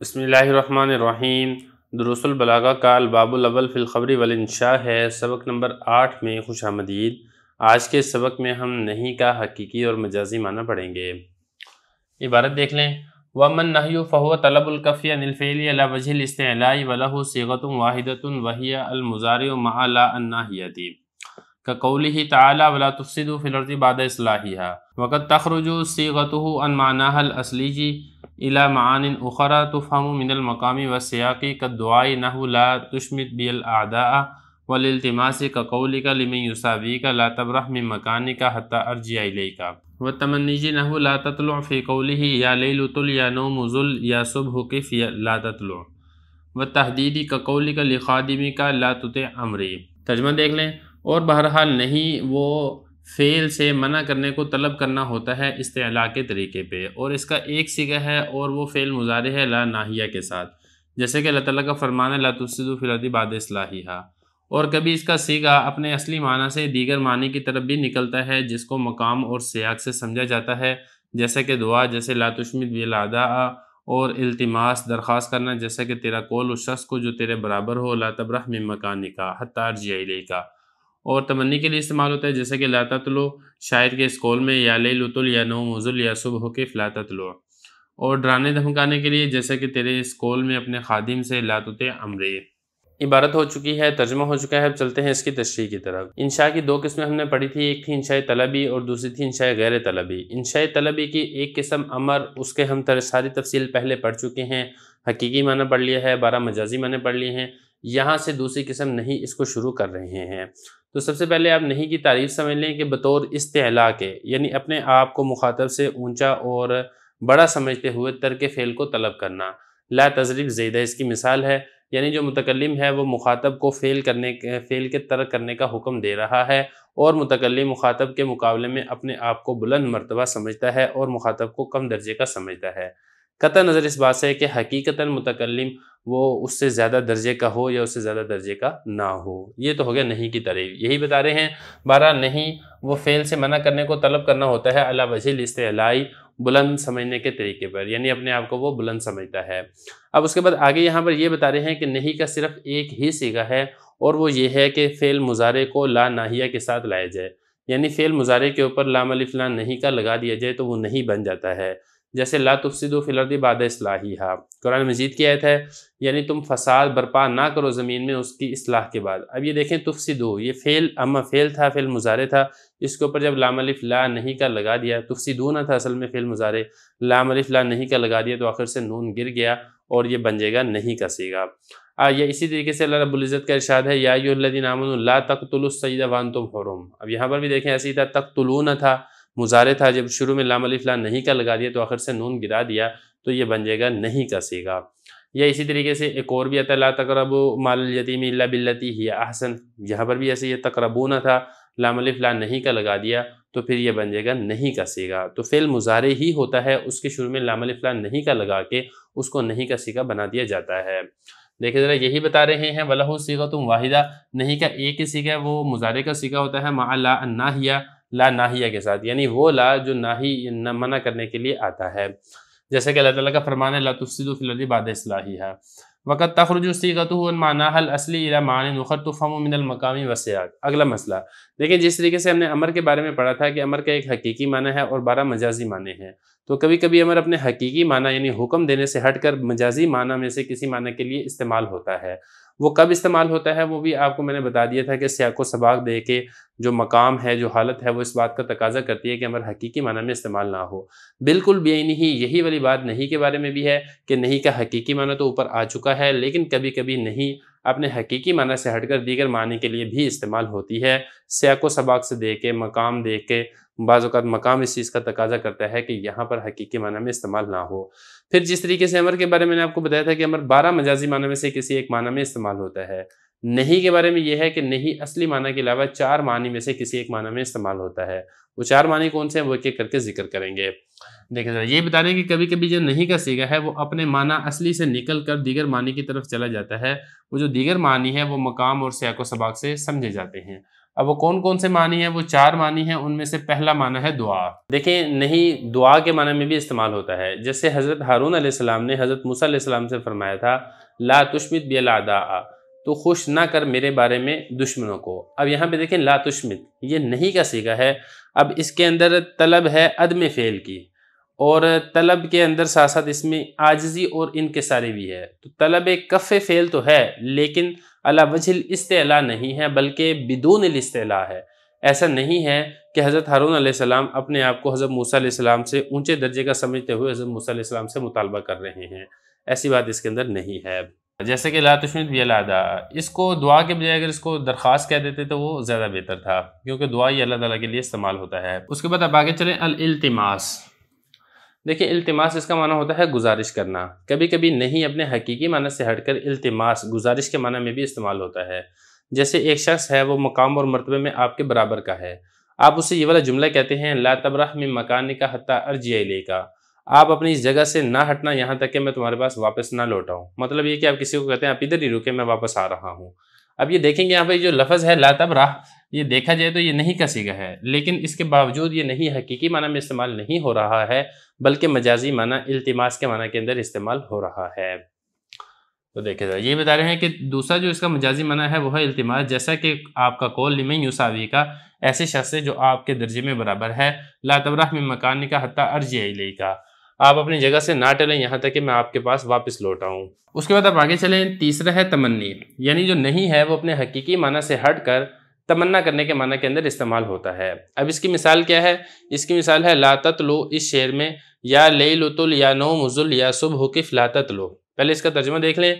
بسم اللہ الرحمن الرحیم۔ دروس البلاغہ کا الباب الاول فی الخبر والانشاء ہے۔ سبق نمبر 8 میں خوش آمدید۔ آج کے سبق میں ہم نہیں کا حقیقی اور مجازی معنی پڑھیں گے۔ عبارت دیکھ لیں۔ وَمَا النَّهْيُ فَهُوَ طَلَبُ الْكَفِّ عَنِ الْفِعْلِ عَلَى وَجْهِ الِاسْتِعْلَاءِ وَلَهُ صِيغَةٌ وَاحِدَةٌ وَهِيَ الْمُضَارِعُ مَعَ لَا النَّاهِيَةِ كَقَوْلِهِ تَعَالَى وَلَا تُفْسِدُوا فِي الْأَرْضِ بَعْدَ إِصْلَاحِهَا وَقَدْ تَخْرُجُ صِيغَتُهُ عَنْ مَعْنَاهَا الْأَصْلِيِّ إلى معان أخرى تفهم من المقام والسياق كالدعاء نحو لا تشمت بي الأعداء والالتماس كقولك لمن يساويك لا تبرح من مكانك حتى أرجع إليك والتمني نحو لا تطلع في قوله يا ليل طل يا نوم زل يا صبح كف لا تطلع والتهديد كقولك لخادمك لا تطع أمري۔ ترجمہ دیکھ لیں۔ اور بہرحال نہیں وہ فعل سے منع کرنے کو طلب کرنا ہوتا ہے استعلاء کے طریقے پہ، اور اس کا ایک صیغہ ہے اور وہ فعل مضارع ہے لا ناہیہ کے ساتھ، جیسے کہ اللہ تعالیٰ کا فرمان ہے لا تفسدوا فی الارض بعد اصلاحها۔ اور کبھی اس کا صیغہ اپنے اصلی معنی سے دیگر معنی کی طرف بھی نکلتا ہے جس کو مقام اور سیاق سے سمجھا جاتا ہے، جیسے کہ دعا، جیسے لا تشمت بی الاعداء، اور التماس درخواست کرنا، جیسے کہ تیرا قول اس شخص کو جو تیرے برابر ہو، لا تبرح من مکانک حتی ارجع الیک۔ اور تمنی کے لیے استعمال ہوتا ہے، جیسے کہ لا تطلع شاعر کے اس قول میں یا لیل طل یا نوم زل یا صبح کف لا تطلع۔ اور ڈرانے دھمکانے کے لیے، جیسے کہ تیرے اس قول میں اپنے خادم سے لا تطع امری۔ عبارت ہو چکی ہے، ترجمہ ہو چکا ہے، اب چلتے ہیں اس کی تشریح کی طرف۔ انشاء کی دو قسمیں ہم نے پڑھی تھی، ایک تھی انشاء طلبی اور دوسری تھی انشاء غیر طلبی۔ انشاء طلبی کی ایک قسم امر، اس کے ہم ساری تفصیل پہلے پڑھ چکے ہیں، حقیقی معنی پڑھ لیا ہے، 12 مجازی معنی پڑھ لیے ہیں۔ یہاں سے دوسری قسم نہیں اس کو شروع کر رہے ہیں۔ تو سب سے پہلے آپ نہیں کی تعریف سمجھ لیں کہ بطور استعلاء کے، یعنی اپنے آپ کو مخاطب سے اونچا اور بڑا سمجھتے ہوئے ترک فعل کو طلب کرنا۔ لا تضرب زیدہ اس کی مثال ہے، یعنی جو متکلم ہے وہ مخاطب کو فعل کے ترک کرنے کا حکم دے رہا ہے، اور متکلم مخاطب کے مقابلے میں اپنے آپ کو بلند مرتبہ سمجھتا ہے اور مخاطب کو کم درجے کا سمجھتا ہے، قطع نظر اس بات سے کہ حقیقتاً متکلم وہ اس سے زیادہ درجے کا ہو یا اس سے زیادہ درجے کا نہ ہو۔ یہ تو ہو گیا نہیں کی تعریف، یہی بتا رہے ہیں۔ 12 نہیں وہ فعل سے منع کرنے کو طلب کرنا ہوتا ہے علی وجہ الاستعلاء، بلند سمجھنے کے طریقے پر، یعنی اپنے آپ کو وہ بلند سمجھتا ہے۔ اب اس کے بعد آگے یہاں پر یہ بتا رہے ہیں کہ نہیں کا صرف ایک ہی صیغہ ہے، اور وہ یہ ہے کہ فعل مضارع کو لا ناہیہ کے ساتھ لایا جائے، یعنی فعل مضارع کے اوپر لام الف لام نہیں کا لگا دیا جائے تو وہ نہیں بن جاتا ہے، جیسے لا تفسدوا فی الارض بعد اصلاحها۔ قرآن مجید کی آیت ہے، یعنی تم فساد برپا نہ کرو زمین میں اس کی اصلاح کے بعد۔ اب یہ دیکھیں تفسدوا، یہ فعل اما فعل تھا، فعل مضارع تھا، اس کے اوپر جب لام الف لا نہیں کا لگا دیا، تفسدون تھا اصل میں فعل مضارع، لام الف لا نہیں کا لگا دیا تو آخر سے نون گر گیا اور یہ بن جائے گا نہیں کا صیغہ۔ یہ اسی طریقے سے اللہ رب العزت کا ارشاد ہے یا ایھا الذین آمنوا لا تقتلوا الصید وانتم حرم۔ اب یہاں پر بھی دیکھیں ایسے ہی تھا، تقتلون تھا مضارع تھا، جب شروع میں لام الف لام نہیں کا لگا دیا تو آخر سے نون گرا دیا تو یہ بن جائے گا نہیں کا صیغہ۔ یا اسی طریقے سے ایک اور بھی آتا ہے لا تقربوا مال الیتیم الا باللتی ہی احسن، یہاں پر بھی ایسے یہ تقربون تھا، لام الف لام نہیں کا لگا دیا تو پھر یہ بن جائے گا نہیں کا صیغہ۔ تو فعل مضارع ہی ہوتا ہے، اس کے شروع میں لام الف لام نہیں کا لگا کے اس کو نہیں کا صیغہ بنا دیا جاتا ہے۔ دیکھیں ذرا یہی بتا رہے ہیں وَلَهُ صِيغَةٌ وَاحِدَةٌ، نہیں کا ایک ہی صیغہ ہے، وہ مضارع کا صیغہ ہوتا ہے مع لا الناہیہ، لا ناہیہ کے ساتھ، یعنی وہ لا جو ناہی منع کرنے کے لیے آتا ہے، جیسے کہ اللہ تعالیٰ کا فرمان ہے لا تفسدوا فی الارض بعد اصلاحها وقد تخرج صیغته عن معناها الاصلی الى معان اخر تفهم من المقام والسیاق۔ اگلا مسئلہ دیکھیں، جس طریقے سے ہم نے امر کے بارے میں پڑھا تھا کہ امر کا ایک حقیقی معنی ہے اور 12 مجازی معنی ہیں، تو کبھی کبھی امر اپنے حقیقی معنی یعنی حکم دینے سے ہٹ کر مجازی معنی میں سے کسی معنی کے لیے استعمال ہوتا ہے۔ وہ کب استعمال ہوتا ہے وہ بھی آپ کو میں نے بتا دیا تھا کہ سیاق و سباق دے کے جو مقام ہے، جو حالت ہے، وہ اس بات کا تقاضا کرتی ہے کہ امر حقیقی معنی میں استعمال نہ ہو۔ بالکل بعینی ہی یہی والی بات نہیں کے بارے میں بھی ہے کہ نہیں کا حقیقی معنی تو اوپر آ چکا ہے، لیکن کبھی کبھی نہیں اپنے حقیقی معنی سے ہٹ کر دیگر معنی کے لیے بھی استعمال ہوتی ہے، سیاق و سباق سے دے کے، مقام دے کے۔ بعض اوقات مقام اس چیز کا تقاضا کرتا ہے کہ یہاں پر حقیقی معنی میں استعمال نہ ہو۔ پھر جس طریقے سے امر کے بارے میں نے آپ کو بتایا تھا کہ امر 12 مجازی معنی میں سے کسی ایک معنی میں استعمال ہوتا ہے، نہیں کے بارے میں یہ ہے کہ نہیں اصلی معنی کے علاوہ 4 معنی میں سے کسی ایک معنی میں استعمال ہوتا ہے۔ وہ 4 معنی کون سے ہیں وہ ایک ایک کر کے ذکر کریں گے۔ دیکھیں ذرا یہ بتا رہے ہیں کہ کبھی کبھی جو نہیں کا صیغہ ہے وہ اپنے معنی اصلی سے نکل کر دیگر معنی کی طرف چلا جاتا ہے، وہ جو دیگر معنی ہے وہ مقام اور سیاق و سباق سے سمجھے جاتے ہیں۔ اب وہ کون کون سے معنی ہیں؟ وہ 4 معنی ہیں، ان میں سے پہلا معنی ہے دعا۔ دیکھیں نہیں دعا کے معنی میں بھی استعمال ہوتا ہے، جیسے حضرت ہارون علیہ السلام نے حضرت موسیٰ علیہ السلام سے فرمایا تھا لا تشمت بی الاعداء، تو خوش نہ کر میرے بارے میں دشمنوں کو۔ اب یہاں پہ دیکھیں لا تشمت یہ نہیں کا صیغہ ہے، اب اس کے اندر طلب ہے عدم فعل کی، اور طلب کے اندر ساتھ ساتھ اس میں عاجزی اور انکساری بھی ہے، تو طلب کف فعل تو ہے لیکن علی وجہ الاستعلاء نہیں ہے بلکہ بدون الاستعلاء ہے۔ ایسا نہیں ہے کہ حضرت ہارون علیہ السلام اپنے آپ کو حضرت موسیٰ علیہ السلام سے اونچے درجے کا سمجھتے ہوئے حضرت موسیٰ علیہ السلام سے مطالبہ کر رہے ہیں، ایسی بات اس کے اندر نہیں ہے۔ جیسے کہ لا تشمت بی الاعداء، اس کو دعا کے بجائے اگر اس کو درخواست کہہ دیتے تو وہ زیادہ بہتر تھا، کیونکہ دعا یہ اللہ تعالیٰ کے لیے استعمال ہوتا ہے۔ اس کے بعد اب آگے چلیں الالتماس۔ دیکھیں التماس اس کا معنی ہوتا ہے گزارش کرنا، کبھی کبھی نہیں اپنے حقیقی معنی سے ہٹ کر التماس گزارش کے معنی میں بھی استعمال ہوتا ہے۔ جیسے ایک شخص ہے وہ مقام اور مرتبے میں آپ کے برابر کا ہے، آپ اسے یہ والا جملہ کہتے ہیں لا تبرح من مکانک حتی ارجع الیک، آپ اپنی اس جگہ سے نہ ہٹنا یہاں تک کہ میں تمہارے پاس واپس نہ لوٹاؤں۔ مطلب یہ کہ آپ کسی کو کہتے ہیں آپ ادھر ہی رکے میں واپس آ رہا ہوں۔ اب یہ دیکھیں گے یہاں پہ جو لفظ ہے لا تبرح، یہ دیکھا جائے تو یہ نہیں کا صیغہ ہے، لیکن اس کے باوجود یہ نہیں حقیقی معنی میں استعمال نہیں ہو رہا ہے بلکہ مجازی معنی التماس کے معنی کے اندر استعمال ہو رہا ہے۔ تو دیکھیں یہ بتا رہے ہیں کہ دوسرا جو اس کا مجازی معنی ہے وہ ہے التماس، جیسا کہ آپ کا قول لمن یساوی کا، ایسے شخص سے جو آپ کے درجے میں برابر ہے، لا تبرح من مکانک حتی ارجع الیک، آپ اپنی جگہ سے نہ ٹلیں یہاں تک کہ میں آپ کے پاس واپس لوٹ آؤں۔ اس کے بعد آپ آگے چلیں، تیسرا ہے تمنی، یعنی جو نہیں ہے وہ اپنے حقیقی معنی سے ہٹ کر تمنا کرنے کے معنی کے اندر استعمال ہوتا ہے۔ اب اس کی مثال کیا ہے؟ اس کی مثال ہے لا تطلو، اس شعر میں یا لیل طل یا نوم ظل یا صبح کف لا تطلو۔ پہلے اس کا ترجمہ دیکھ لیں،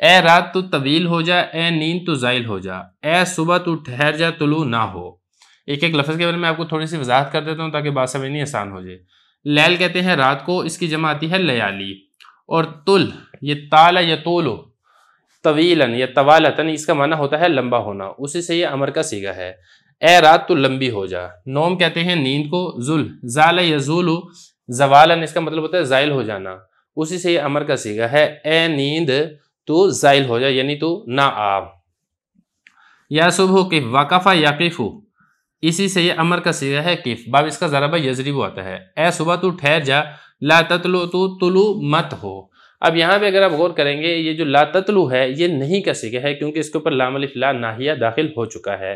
اے رات تو طویل ہو جا، اے نیند تو زائل ہو جا، اے صبح تو ٹھہر جا طلوع نہ ہو۔ ایک ایک لفظ کے بارے میں آپ کو تھوڑی سی وضاحت کر دیتا ہوں تاکہ بات سمجھنی آسان ہو جائے۔ لیل کہتے ہیں رات کو، اس کی جمع آتی ہے لیالی، اور طل یہ تالا یا طولو طویلاً یا طوالتاً، اس کا معنی ہوتا ہے لمبا ہونا، اسی سے یہ امر کا صیغہ ہے۔ اے رات تو لمبی ہو جا۔ نوم کہتے ہیں نیند کو، ذل زال یزولو زوالاً، اس کا مطلب ہوتا ہے زائل ہو جانا، اسی سے یہ امر کا صیغہ ہے۔ اے نیند تو زائل ہو جا یعنی تو نہ آ۔ یا صبح کف وقفہ یقفو، اسی سے یہ امر کا صیغہ ہے کف، باب اس کا ضربہ یضرب آتا ہے۔ اے صبح تو ٹھہر جا، لا تطلو تو طلوع مت ہو۔ اب یہاں پہ اگر آپ غور کریں گے یہ جو لا تطلو ہے یہ نہیں کا صیغہ ہے، کیونکہ اس کے اوپر لام الف لا ناہیہ داخل ہو چکا ہے۔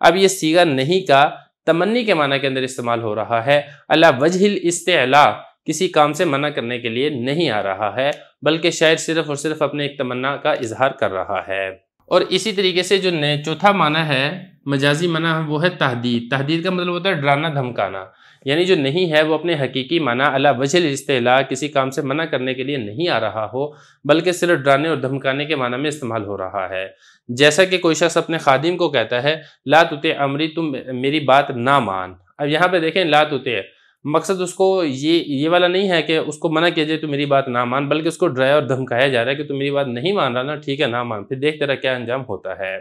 اب یہ صیغہ نہیں کا تمنی کے معنی کے اندر استعمال ہو رہا ہے، علی وجہ الاستعلاء، کسی کام سے منع کرنے کے لیے نہیں آ رہا ہے بلکہ شاعر صرف اور صرف اپنے ایک تمنا کا اظہار کر رہا ہے۔ اور اسی طریقے سے جو چوتھا معنی ہے مجازی معنی وہ ہے تہدید۔ تہدید کا مطلب ہوتا ہے ڈرانا دھمکانا، یعنی جو نہیں ہے وہ اپنے حقیقی معنی علی وجہ الاستعلاء، کسی کام سے منع کرنے کے لیے نہیں آ رہا ہو بلکہ صرف ڈرانے اور دھمکانے کے معنی میں استعمال ہو رہا ہے۔ جیسا کہ کوئی شخص اپنے خادم کو کہتا ہے لا تطع امری، تم میری بات نہ مان۔ اب یہاں پہ دیکھیں لا تطع، مقصد اس کو یہ والا نہیں ہے کہ اس کو منع کیا جائے تو میری بات نہ مان، بلکہ اس کو ڈرایا اور دھمکایا جا رہا ہے کہ تم میری بات نہیں مان رہا نا، ٹھیک ہے نہ مان، پھر دیکھ تیرا کیا انجام ہوتا ہے۔